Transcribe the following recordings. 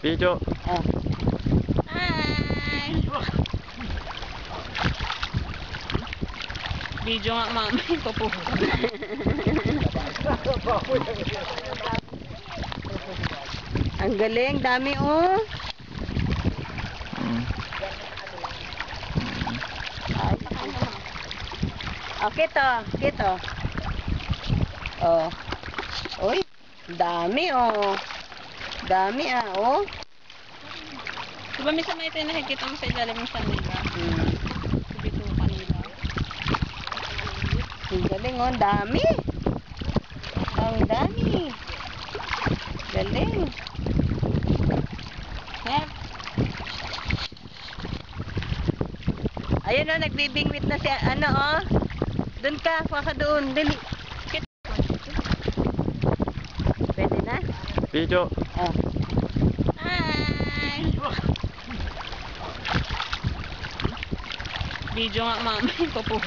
Video. Oh. Hi! Video nga mama, ito po. Ang galing, dami oh. Okay to, kito. Oh. Uy, dami oh. Dami oh. Diba minsan may tayo nakikita mo sa ilalim ng sanila? Dito kanila. Ang galing oh, dami. Ang dami. Galing. Yep. Ayun oh, nagbibingwit na siya. Ano oh. Doon ka, kuha ka doon. Dali. Pwede na? Video. Oh. Hi! Video nga mama, ito po.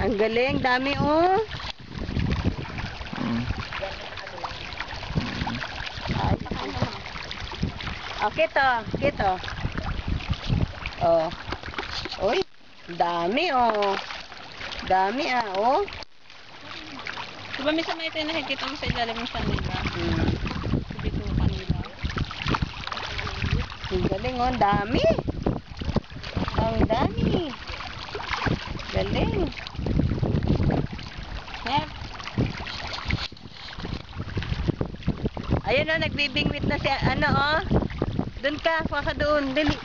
Ang galing, dami oh. Okay to, kito. Oh. Uy, dami oh. Dami oh. Diba minsan may tayo nakikita mo sa ilalim ng sanila? Dito kanila. Ang galing oh, dami. Ang dami. Galing. Yep. Ayun oh, nagbibingwit na siya. Ano oh. Doon ka, kuha ka doon. Dali.